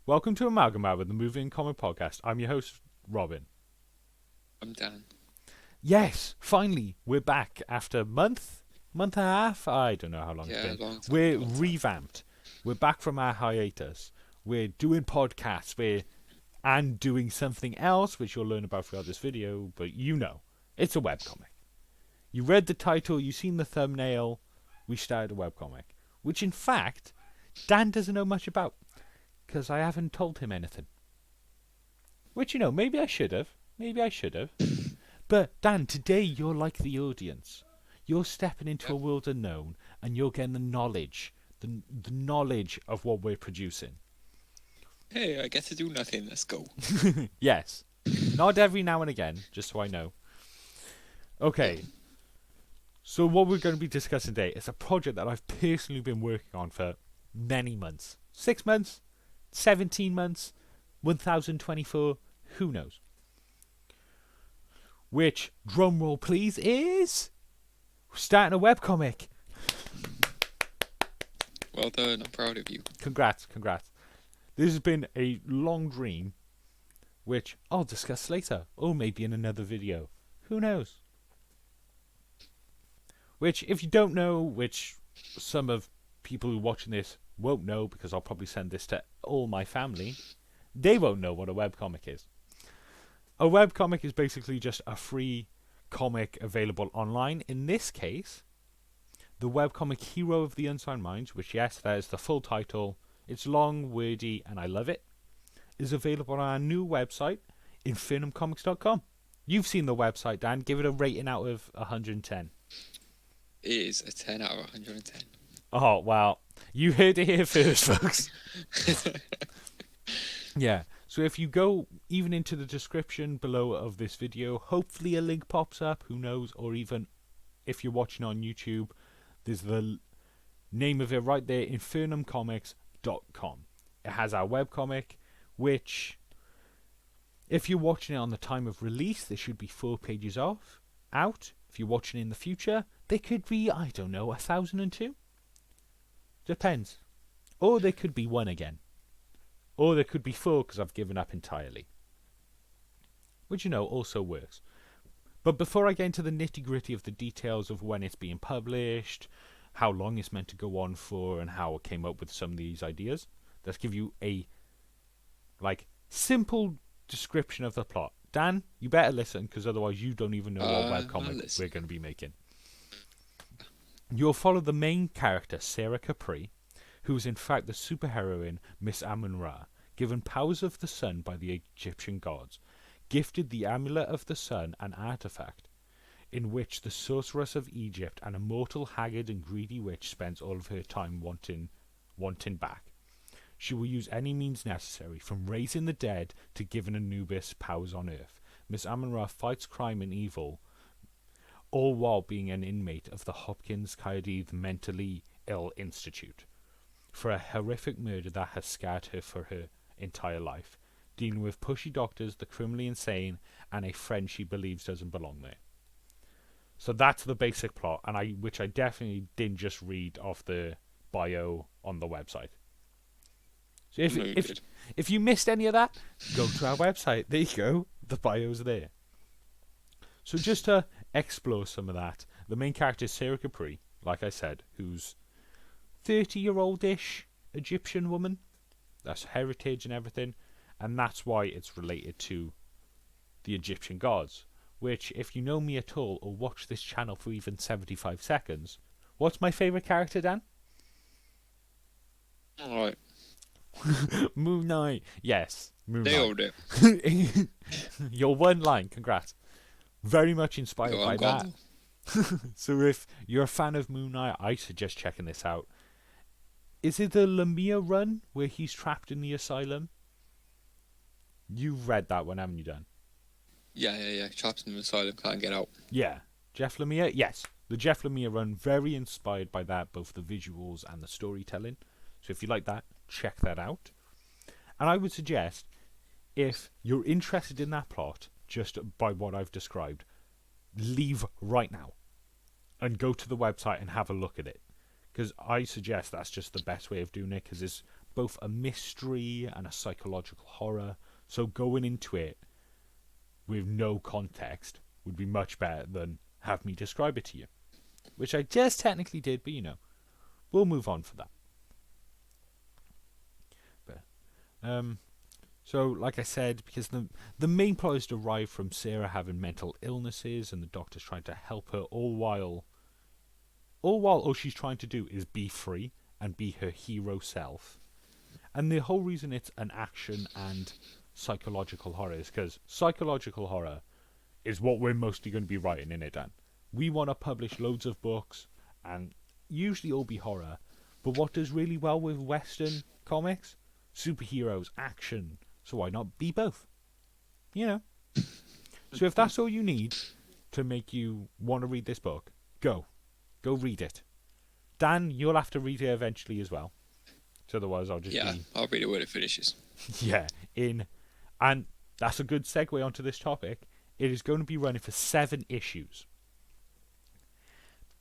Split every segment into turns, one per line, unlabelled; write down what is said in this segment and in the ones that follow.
Welcome to Amalgam with the Movie and Comic Podcast. I'm your host, Robin.
I'm Dan.
Yes, finally, we're back after a month and a half. I don't know how long it's
Yeah,
been.
long time.
We're
Long time.
revamped. We're back from our hiatus. We're doing podcasts. And doing something else, which you'll learn about throughout this video. But you know, it's a webcomic. You read the title, you've seen the thumbnail. We started a webcomic, which in fact, Dan doesn't know much about. Because I haven't told him anything. Which, maybe I should have. But, Dan, today you're like the audience. You're stepping into a world unknown, and you're getting the knowledge. The knowledge of what we're producing.
Hey, I get to do nothing. Let's go.
Yes. Not every now and again, just so I know. Okay. So what we're going to be discussing today is a project that I've personally been working on for many months. 6 months? 17 months, 1024, who knows? Which, drumroll please, is starting a webcomic.
Well done. I'm proud of you.
Congrats. This has been a long dream, which I'll discuss later, or maybe in another video. Who knows? Which, if you don't know, which some of people who are watching this won't know because I'll probably send this to all my family, they won't know what a webcomic is. A webcomic is basically just a free comic available online. In this case, the webcomic Hero of the Unsound Minds, which, yes, that is the full title. It's long, wordy, and I love it. Is available on our new website, infernumcomics.com. You've seen the website, Dan. Give it a rating out of 110.
It is a 10 out of 110.
Oh, well, you heard it here first, folks. Yeah, so if you go even into the description below of this video, hopefully a link pops up, who knows, or even if you're watching on YouTube, there's the name of it right there, infernumcomics.com. It has our webcomic, which, if you're watching it on the time of release, there should be 4 pages out. If you're watching in the future, there could be, 1,002. Depends. Or there could be 1 again. Or there could be 4 because I've given up entirely. Which, also works. But before I get into the nitty-gritty of the details of when it's being published, how long it's meant to go on for, and how I came up with some of these ideas, let's give you a, simple description of the plot. Dan, you better listen, because otherwise you don't even know what webcomic we're going to be making. You'll follow the main character, Sarah Capri, who is in fact the superheroine Miss Amun Ra, given powers of the sun by the Egyptian gods, gifted the Amulet of the Sun, an artifact, in which the Sorceress of Egypt, an immortal, haggard and greedy witch, spends all of her time wanting back. She will use any means necessary, from raising the dead to giving Anubis powers on earth. Miss Amun Ra fights crime and evil, all while being an inmate of the Hopkins Caerydd Mentally Ill Institute, for a horrific murder that has scarred her for her entire life, dealing with pushy doctors, the criminally insane, and a friend she believes doesn't belong there. So that's the basic plot, and which I definitely didn't just read off the bio on the website. So if you missed any of that, go to our website. There you go. The bio's there. So just to explore some of that, the main character is Sarah Capri, like I said, who's 30-year-old-ish Egyptian woman. That's heritage and everything, and that's why it's related to the Egyptian gods. Which, if you know me at all or watch this channel for even 75 seconds, what's my favourite character, Dan?
Alright.
Moon Knight. Yes, Moon Knight.
Nailed it.
Your one line, congrats. Very much inspired by that. So if you're a fan of Moon Knight, I suggest checking this out. Is it the Lamia run where he's trapped in the asylum? You've read that one, haven't you, Dan?
Yeah. Trapped in the asylum, can't get out.
Yeah. Jeff Lemire? Yes. The Jeff Lemire run, very inspired by that, both the visuals and the storytelling. So if you like that, check that out. And I would suggest, if you're interested in that plot, just by what I've described, leave right now and go to the website and have a look at it. Because I suggest that's just the best way of doing it, because there's both a mystery and a psychological horror. So going into it with no context would be much better than have me describe it to you, which I just technically did, but we'll move on for that. But, so, like I said, because the main plot is derived from Sarah having mental illnesses and the doctor's trying to help her, all while all she's trying to do is be free and be her hero self. And the whole reason it's an action and psychological horror is because psychological horror is what we're mostly going to be writing in it, Dan. We want to publish loads of books and usually all be horror, but what does really well with Western comics? Superheroes, action. So why not be both? So if that's all you need to make you want to read this book, go read it. Dan, you'll have to read it eventually as well. So otherwise I'll just
I'll read it when it finishes.
Yeah, and that's a good segue onto this topic. It is going to be running for 7 issues.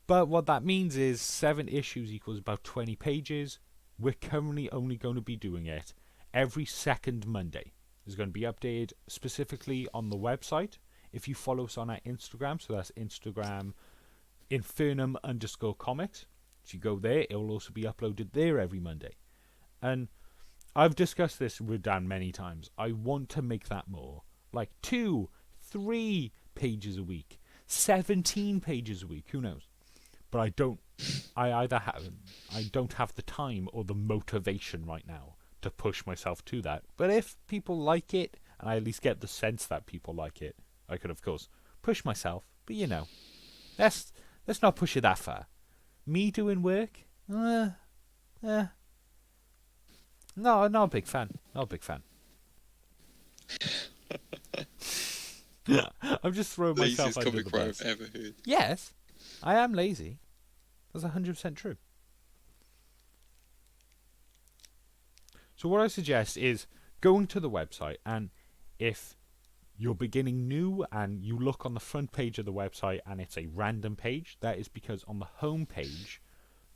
But what that means is 7 issues equals about 20 pages. We're currently only going to be doing it every second Monday. It's going to be updated specifically on the website. If you follow us on our Instagram, so that's Instagram Infernum_comics. If you go there, it will also be uploaded there every Monday. And I've discussed this with Dan many times. I want to make that more. Like 2, 3 pages a week. 17 pages a week. Who knows? But I don't have the time or the motivation right now to push myself to that. But if people like it, and I at least get the sense that people like it, I could of course push myself. But let's not push it that far. Me doing work? No, not a big fan. Not a big fan. I'm just throwing myself under the bus.
I've ever heard.
Yes, I am lazy. That's 100% true. So what I suggest is going to the website, and if you're beginning new and you look on the front page of the website and it's a random page, that is because on the home page,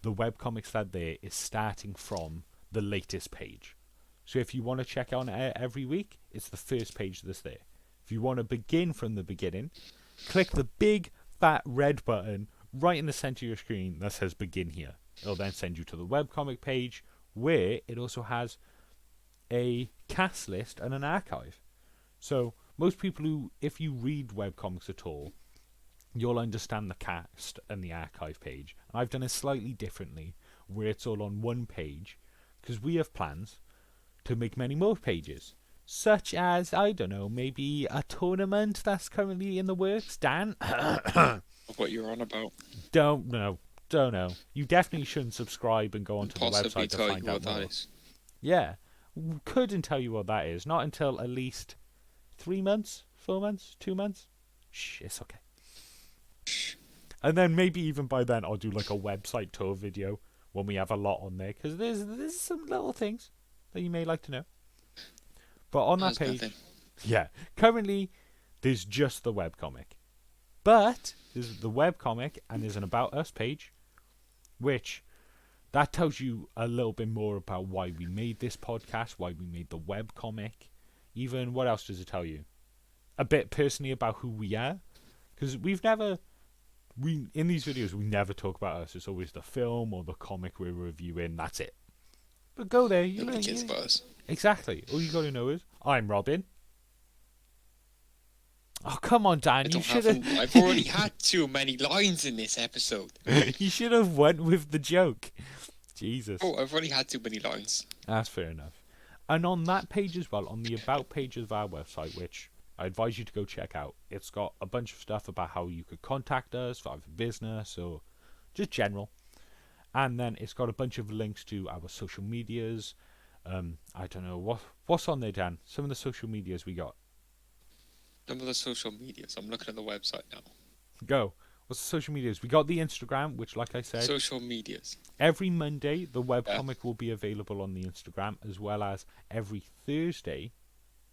the webcomics that there is starting from the latest page. So if you want to check on it every week, it's the first page that's there. If you want to begin from the beginning, click the big fat red button right in the center of your screen that says begin here. It'll then send you to the webcomic page where it also has a cast list and an archive. So most people who, if you read webcomics at all, you'll understand the cast and the archive page. And I've done it slightly differently where it's all on one page because we have plans to make many more pages. Such as, I don't know, maybe a tournament that's currently in the works. Dan?
What you're on about?
Don't know. You definitely shouldn't subscribe and go onto the website to find out more. Yeah. Couldn't tell you what that is. Not until at least 3 months, 4 months, 2 months. Shh, it's okay. And then maybe even by then I'll do like a website tour video when we have a lot on there. Because there's some little things that you may like to know. But on that page, yeah, currently there's just the webcomic. But there's the webcomic and there's an About Us page, which that tells you a little bit more about why we made this podcast, why we made the webcomic. Even, what else does it tell you? A bit personally about who we are. Because in these videos, we never talk about us. It's always the film or the comic we're reviewing. That's it. But go there.
Nobody cares about us.
Exactly. All you got to know is, I'm Robin. Oh, come on, Dan. You should have...
I've already had too many lines in this episode.
You should have went with the joke. Jesus.
Oh, I've already had too many lines.
That's fair enough. And on that page as well, on the About page of our website, which I advise you to go check out, it's got a bunch of stuff about how you could contact us for either business or just general. And then it's got a bunch of links to our social medias. I don't know. What's on there, Dan? Some of the social medias we got.
Some of the social medias. I'm looking at the website now.
Go. What's the social medias? We got the Instagram, which, like I said...
Social medias.
Every Monday, the webcomic will be available on the Instagram, as well as every Thursday,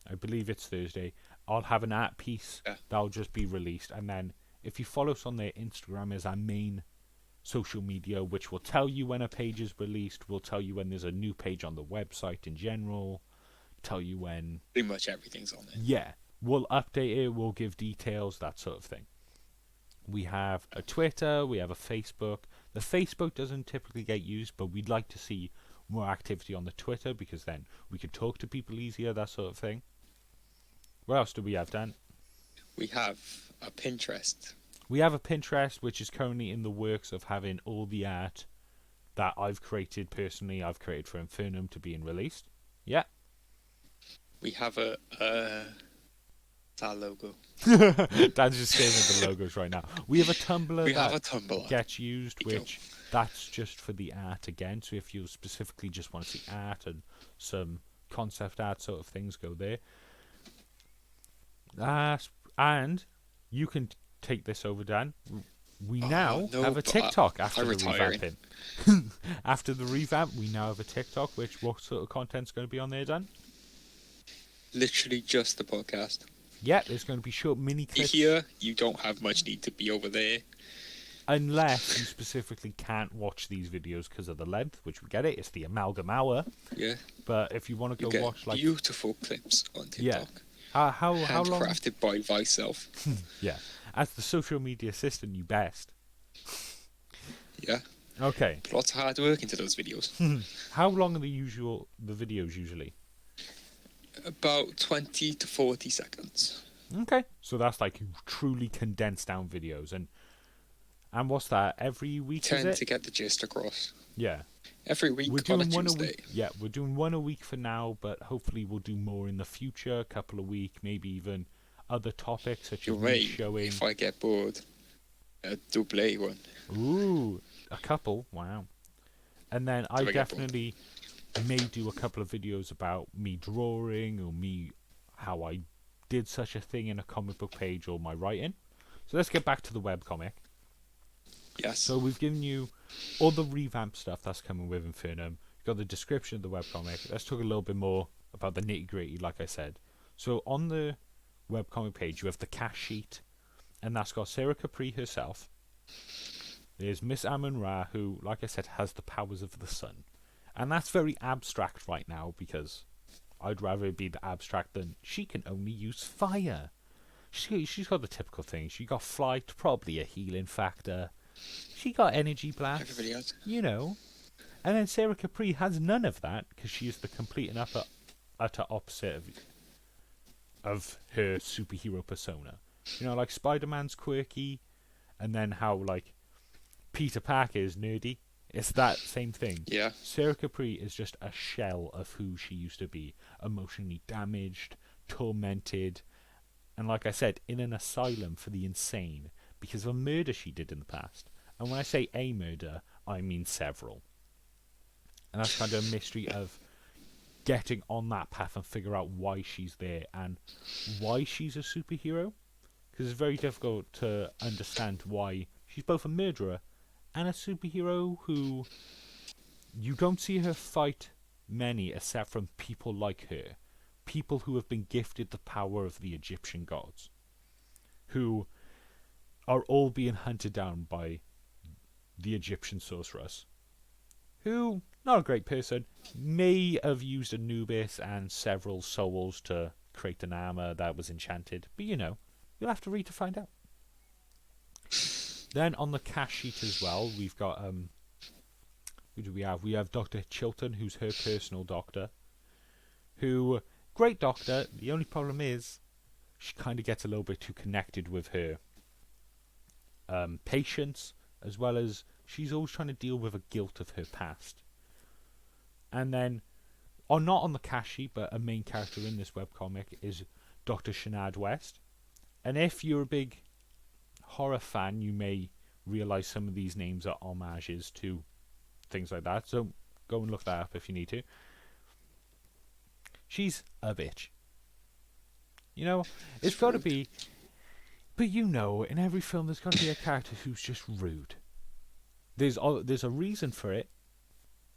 I believe it's Thursday, I'll have an art piece that'll just be released. And then, if you follow us on their Instagram, is our main social media, which will tell you when a page is released, will tell you when there's a new page on the website in general, tell you when...
Pretty much everything's on there.
Yeah, we'll update it, we'll give details, that sort of thing. We have a Twitter, we have a Facebook. The Facebook doesn't typically get used, but we'd like to see more activity on the Twitter, because then we can talk to people easier, that sort of thing. What else do we have, Dan?
We have a Pinterest.
We have a Pinterest, which is currently in the works of having all the art that I've created personally, I've created for Infernum to being released. Yeah.
We have our logo.
Dan's just staring at the logos right now. We have a Tumblr
Tumblr.
Gets used, which that's just for the art again. So if you specifically just want to see art and some concept art sort of things, go there. And you can take this over, Dan. We now have a TikTok after the revamping. After the revamp, we now have a TikTok. What sort of content's going to be on there, Dan?
Literally just the podcast.
Yeah, there's going to be short mini clips.
Here, you don't have much need to be over there.
Unless you specifically can't watch these videos because of the length, which we get it. It's the Amalgam hour.
Yeah.
But if you want to go watch like
beautiful clips on TikTok.
Yeah. How long?
Handcrafted by myself.
Yeah. As the social media assistant, you best.
Yeah.
Okay.
Lots of hard work into those videos.
How long are the videos usually?
About 20 to 40 seconds.
Okay. So that's like truly condensed down videos. And what's that? Every week, is it?
To get the gist across.
Yeah.
Every week
we're doing
on a
one
Tuesday.
A week. Yeah, we're doing one a week for now, but hopefully we'll do more in the future, a couple a week, maybe even other topics such as me showing...
If I get bored, a double one.
Ooh, a couple, wow. And then I definitely may do a couple of videos about me drawing or how I did such a thing in a comic book page or my writing. So let's get back to the webcomic.
Yes.
So we've given you all the revamp stuff that's coming with Infernum. You've got the description of the webcomic. Let's talk a little bit more about the nitty-gritty, like I said. So on the webcomic page, you have the cash sheet, and that's got Sarah Capri herself. There's Miss Amun Ra, who, like I said, has the powers of the sun. And that's very abstract right now, because I'd rather it be the abstract than she can only use fire. She's got the typical thing. She got flight, probably a healing factor. She got energy blast.
Everybody else.
You know. And then Sarah Capri has none of that, because she is the complete and utter opposite of her superhero persona. You know, like Spider-Man's quirky, and then how, like, Peter Parker is nerdy. It's that same thing.
Yeah.
Sarah Capri is just a shell of who she used to be. Emotionally damaged, tormented, and like I said, in an asylum for the insane because of a murder she did in the past. And when I say a murder, I mean several. And that's kind of a mystery of getting on that path and figure out why she's there and why she's a superhero. Because it's very difficult to understand why she's both a murderer and a superhero who you don't see her fight many except from people like her. People who have been gifted the power of the Egyptian gods. Who are all being hunted down by the Egyptian sorceress. Who, not a great person, may have used Anubis and several souls to create an armor that was enchanted. But you know, you'll have to read to find out. Then on the cash sheet as well, we've got who do we have? We have Dr. Chilton, who's her personal doctor. Who, great doctor. The only problem is, she kind of gets a little bit too connected with her patients, as well as she's always trying to deal with a guilt of her past. And then, not on the cash sheet, but a main character in this webcomic is Dr. Shanad West. And if you're a big horror fan, you may realise some of these names are homages to things like that. So go and look that up if you need to. She's a bitch. You know, it's got to be... But you know, in every film there's got to be a character who's just rude. There's a reason for it,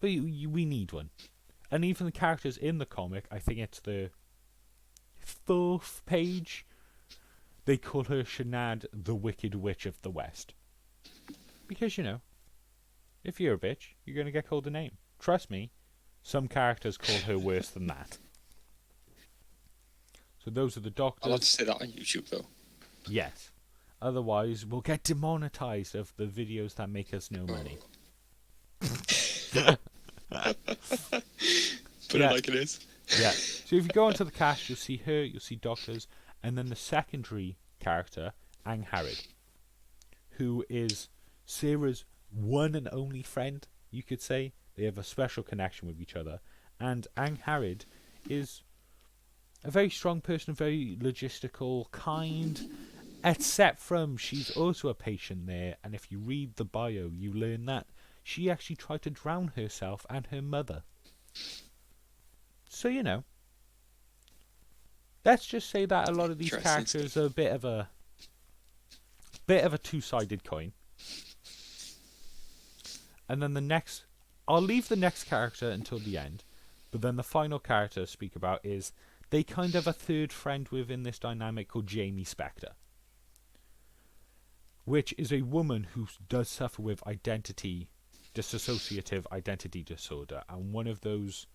but we need one. And even the characters in the comic, I think it's the 4th page, they call her Shanad, the Wicked Witch of the West. Because, you know, If you're a bitch, you're going to get called a name. Trust me, some characters call her worse than that. So those are the doctors.
I'll have to say that on YouTube, though.
Yes. Otherwise, we'll get demonetized of the videos that make us no money.
Put it like it is.
Yeah. So if you go onto the cast, you'll see her, you'll see doctors, and then the secondary character, Angharad, who is Sarah's one and only friend, you could say. They have a special connection with each other. And Angharad is a very strong person, very logistical, kind, except from she's also a patient there, and if you read the bio, you learn that she actually tried to drown herself and her mother. So, let's just say that a lot of these characters are a bit of a two-sided coin. And then I'll leave the next character until the end, but then the final character to speak about is they kind of have a third friend within this dynamic called Jamie Spector, which is a woman who does suffer with dissociative identity disorder, and one of those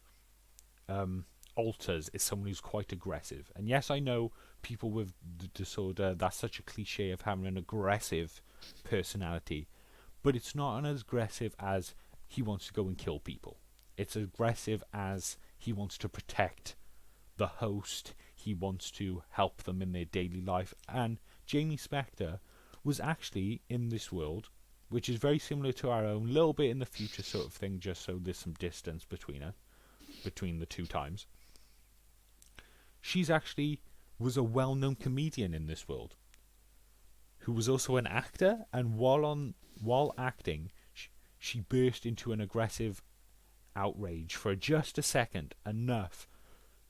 alters is someone who's quite aggressive. And yes, I know people with the disorder, that's such a cliche of having an aggressive personality, but it's not as aggressive as he wants to go and kill people. It's aggressive as he wants to protect the host, he wants to help them in their daily life. And Jamie Spector was actually in this world, which is very similar to our own, little bit in the future sort of thing, just so there's some distance between the two times. She's actually was a well-known comedian in this world, who was also an actor, and while acting, she burst into an aggressive outrage for just a second, enough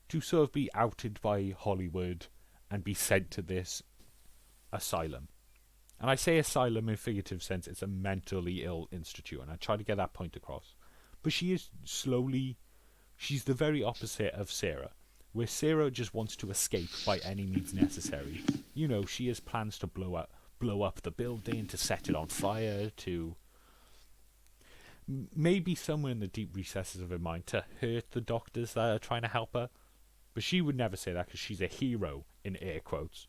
to sort of be outed by Hollywood and be sent to this asylum. And I say asylum in figurative sense, it's a mentally ill institute, and I try to get that point across. But she's the very opposite of Sarah, where Sarah just wants to escape by any means necessary. She has plans to blow up the building, to set it on fire, to maybe somewhere in the deep recesses of her mind to hurt the doctors that are trying to help her. But she would never say that because she's a hero, in air quotes.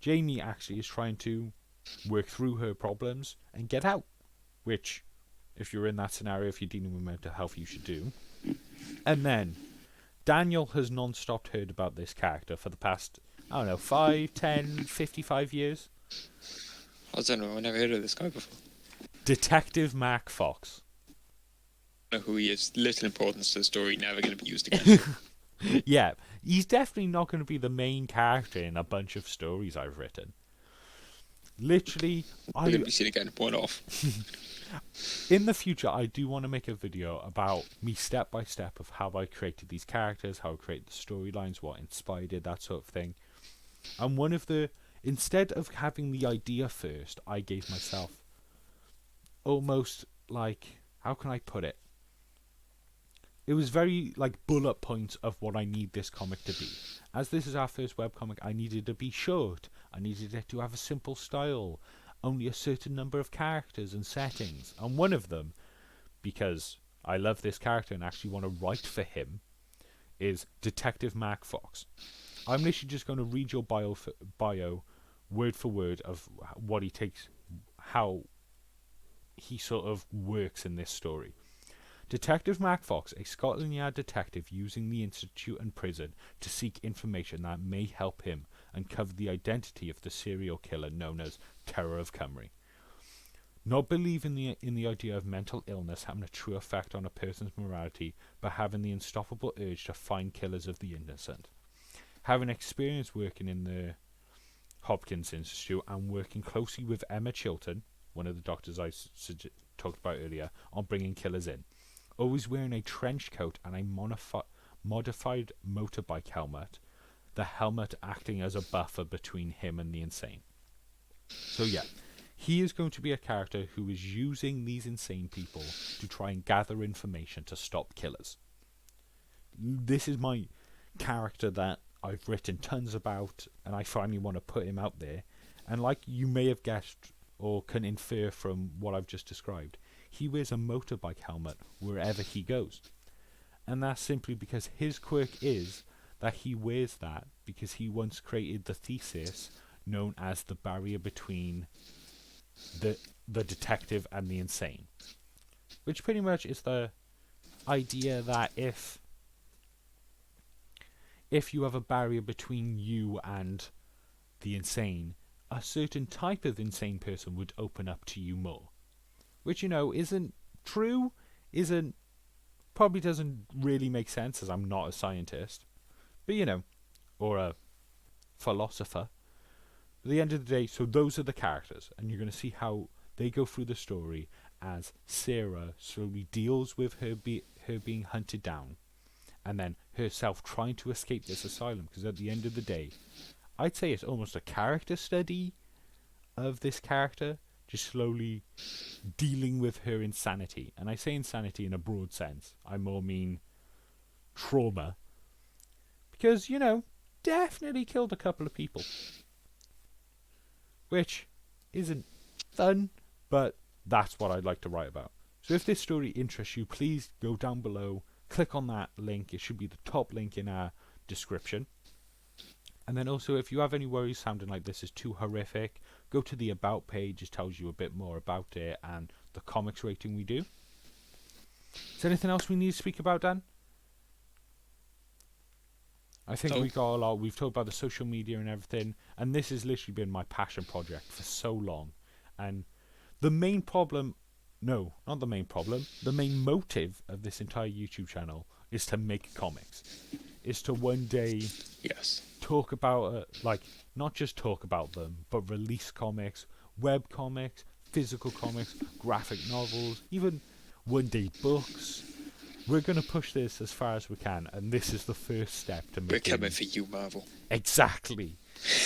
Jamie actually is trying to work through her problems and get out, which, if you're in that scenario, if you're dealing with mental health, you should do. And then Daniel has non-stop heard about this character for the past, 5, 10, 55 years.
I don't know, I've never heard of this guy before.
Detective Mark Fox.
I don't know who he is. Little importance to the story, never going to be used again.
Yeah, he's definitely not going to be the main character in a bunch of stories I've written. Literally,
We're going to be seen again, one off.
In the future, I do want to make a video about me step by step of how I created these characters, how I created the storylines, what inspired it, that sort of thing. And instead of having the idea first, I gave myself almost like, how can I put it? It was very like bullet points of what I need this comic to be. As this is our first webcomic, I needed it to be short. I needed it to have a simple style. Only a certain number of characters and settings. And one of them, because I love this character and actually want to write for him, is Detective Mark Fox. I'm literally just going to read your bio word for word of what he takes, how he sort of works in this story. Detective Mark Fox, a Scotland Yard detective using the institute and prison to seek information that may help him uncover the identity of the serial killer known as Terror of Cymru. Not believing in the idea of mental illness having a true effect on a person's morality, but having the unstoppable urge to find killers of the innocent. Having experience working in the Hopkins Institute and working closely with Emma Chilton, one of the doctors I talked about earlier, on bringing killers in. Always wearing a trench coat and a modified motorbike helmet, the helmet acting as a buffer between him and the insane. So yeah, he is going to be a character who is using these insane people to try and gather information to stop killers. This is my character that I've written tons about, and I finally want to put him out there. And like you may have guessed or can infer from what I've just described, he wears a motorbike helmet wherever he goes. And that's simply because his quirk is that he wears that because he once created the thesis known as the barrier between the detective and the insane. Which pretty much is the idea that if you have a barrier between you and the insane, a certain type of insane person would open up to you more. Which, isn't true, probably doesn't really make sense, as I'm not a scientist, but or a philosopher. At the end of the day, so those are the characters, and you're going to see how they go through the story as Sarah slowly deals with her being hunted down, and then herself trying to escape this asylum, because at the end of the day, I'd say it's almost a character study of this character, just slowly dealing with her insanity. And I say insanity in a broad sense. I more mean trauma. Because, definitely killed a couple of people. Which isn't fun, but that's what I'd like to write about. So if this story interests you, please go down below, click on that link. It should be the top link in our description. And then also, if you have any worries sounding like this is too horrific, go to the About page. It tells you a bit more about it and the comics rating we do. Is there anything else we need to speak about, Dan? I think we got a lot. We've talked about the social media and everything. And this has literally been my passion project for so long. And the main problem... No, not the main problem. The main motive of this entire YouTube channel is to make comics. Is to one day...
Yes.
Talk about not just talk about them, but release comics, web comics, physical comics, graphic novels, even one day books. We're going to push this as far as we can, and this is the first step to making...
We're coming for you, Marvel.
Exactly.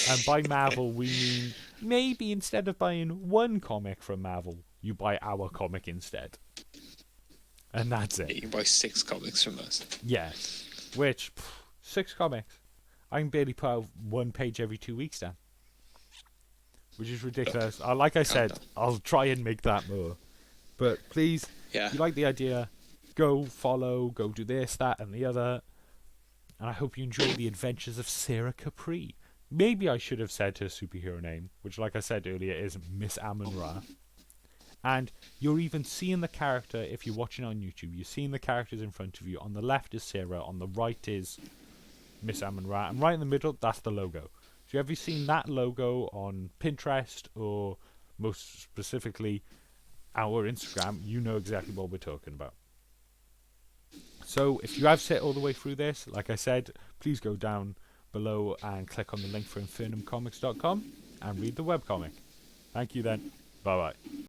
And by Marvel we mean maybe instead of buying one comic from Marvel, you buy our comic instead. And that's it.
You can buy 6 comics from us.
Yes. Which 6 comics. I can barely put out one page every 2 weeks, Dan. Which is ridiculous. Like I said, I'll try and make that more. But please, if you like the idea, go follow, go do this, that, and the other. And I hope you enjoy the adventures of Sarah Capri. Maybe I should have said her superhero name, which, like I said earlier, is Miss Amun Ra. And you're even seeing the character, if you're watching on YouTube, you're seeing the characters in front of you. On the left is Sarah, on the right is Miss Amun Ra, and right in the middle, that's the logo. So have you seen that logo on Pinterest, or most specifically our Instagram, you know exactly what we're talking about. So if you have sat all the way through this, like I said, please go down below and click on the link for infernumcomics.com and read the webcomic. Thank you then. Bye bye.